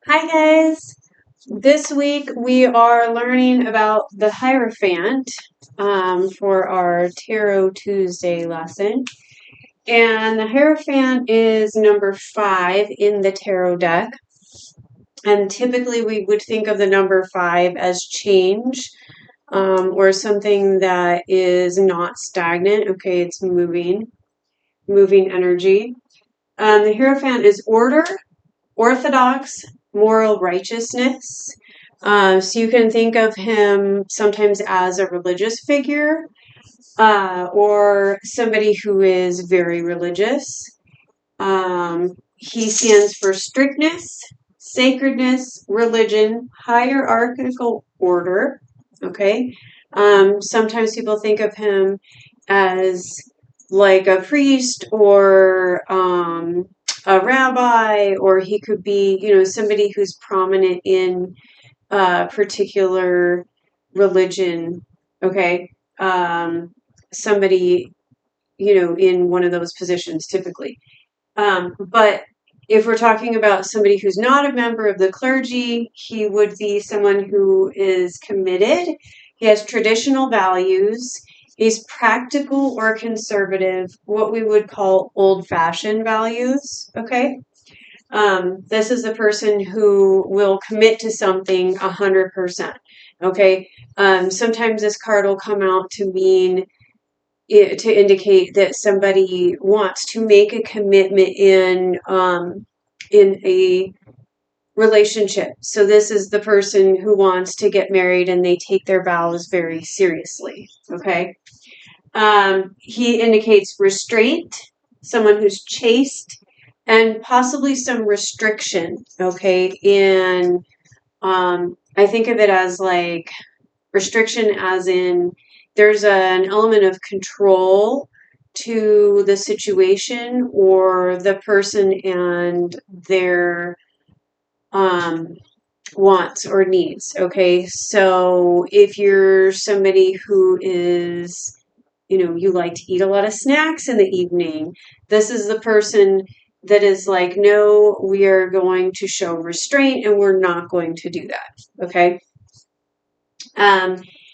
Hi guys! This week we are learning about the Hierophant for our Tarot Tuesday lesson. And the Hierophant is number 5 in the tarot deck. And typically we would think of the number 5 as change or something that is not stagnant. Okay, it's moving energy. The Hierophant is order, orthodox, moral righteousness. So you can think of him sometimes as a religious figure or somebody who is very religious. He stands for strictness, sacredness, religion, hierarchical order. Okay. Sometimes people think of him as like a priest or a rabbi, or he could be, somebody who's prominent in a particular religion. Okay. Somebody, in one of those positions typically. But if we're talking about somebody who's not a member of the clergy, he would be someone who is committed. He has traditional values. He's practical or conservative, what we would call old-fashioned values. Okay. This is the person who will commit to something 100%. Okay. Sometimes this card will come out to mean to indicate that somebody wants to make a commitment in a relationship. So this is the person who wants to get married and they take their vows very seriously. Okay. He indicates restraint, someone who's chaste, and possibly some restriction. Okay. And I think of it as like restriction as in there's an element of control to the situation or the person and their wants or needs. Okay, so if you're somebody who is, you like to eat a lot of snacks in the evening, this is the person that is like, no, we are going to show restraint and we're not going to do that. Okay.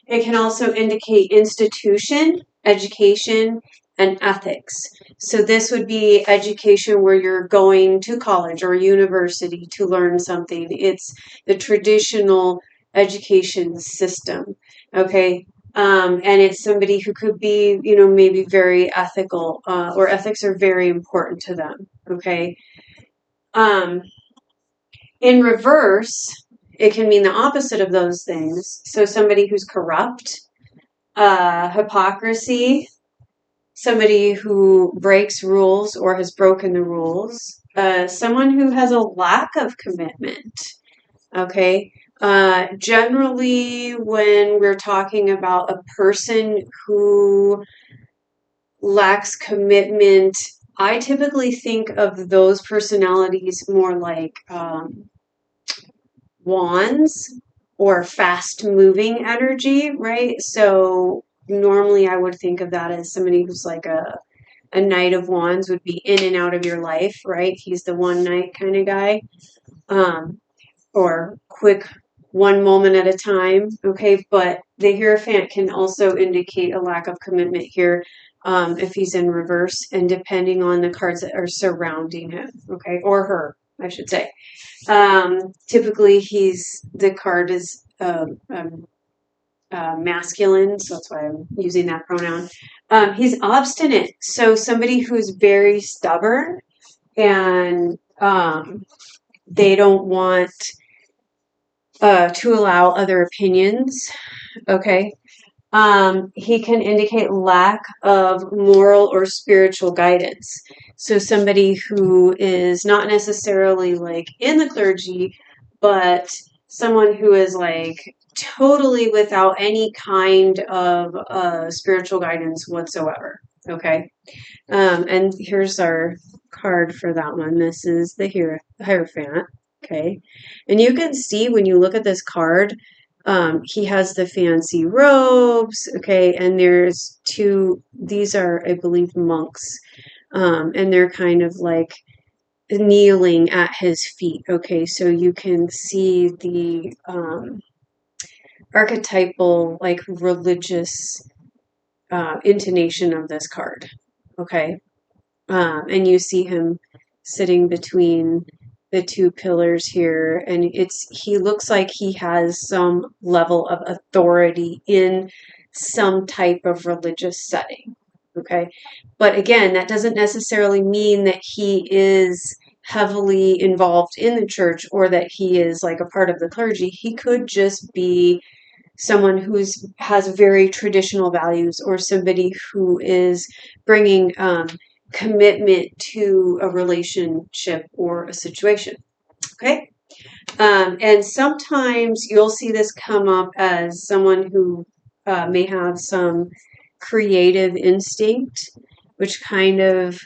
It can also indicate institution, education, and ethics. So this would be education where you're going to college or university to learn something. It's the traditional education system. Okay. And it's somebody who could be, maybe very ethical, or ethics are very important to them. Okay. Um, in reverse, it can mean the opposite of those things. So somebody who's corrupt, hypocrisy, somebody who breaks rules or has broken the rules, someone who has a lack of commitment. Okay. Generally, when we're talking about a person who lacks commitment, I typically think of those personalities more like wands or fast moving energy, right? So normally I would think of that as somebody who's like a knight of wands would be in and out of your life, right? He's the one night kind of guy. Or quick one moment at a time. Okay, but the Hierophant can also indicate a lack of commitment here if he's in reverse and depending on the cards that are surrounding him, okay, or her, I should say. Typically, the card is masculine, so that's why I'm using that pronoun. He's obstinate, so somebody who's very stubborn and they don't want to allow other opinions. Okay. He can indicate lack of moral or spiritual guidance. So somebody who is not necessarily like in the clergy, but someone who is like totally without any kind of spiritual guidance whatsoever. Okay. And here's our card for that one. This is the Hierophant. Okay. And you can see when you look at this card, he has the fancy robes. Okay. And there's these are, I believe, monks. And they're kind of like kneeling at his feet. Okay, so you can see the archetypal, like religious intonation of this card. Okay, and you see him sitting between the two pillars here, and he looks like he has some level of authority in some type of religious setting. Okay, but again, that doesn't necessarily mean that he is heavily involved in the church or that he is like a part of the clergy. He could just be someone who's has very traditional values, or somebody who is bringing commitment to a relationship or a situation. Okay. And sometimes you'll see this come up as someone who may have some creative instinct, which kind of,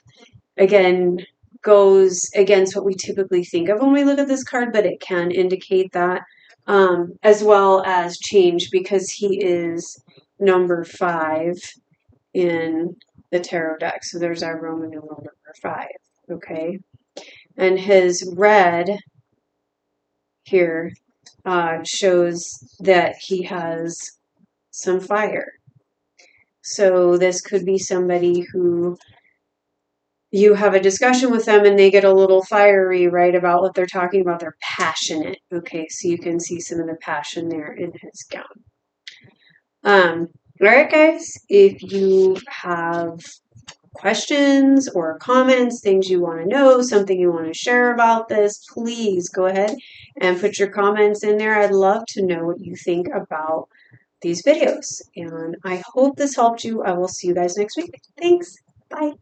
again, goes against what we typically think of when we look at this card, but it can indicate that, as well as change, because he is number 5 in the tarot deck. So there's our Roman numeral number 5. Okay. And his red here shows that he has some fire. So this could be somebody who you have a discussion with them and they get a little fiery, right, about what they're talking about. They're passionate. Okay, so you can see some of the passion there in his gown. All right, guys, if you have questions or comments, things you want to know, something you want to share about this, please go ahead and put your comments in there. I'd love to know what you think about these videos. And I hope this helped you. I will see you guys next week. Thanks. Bye.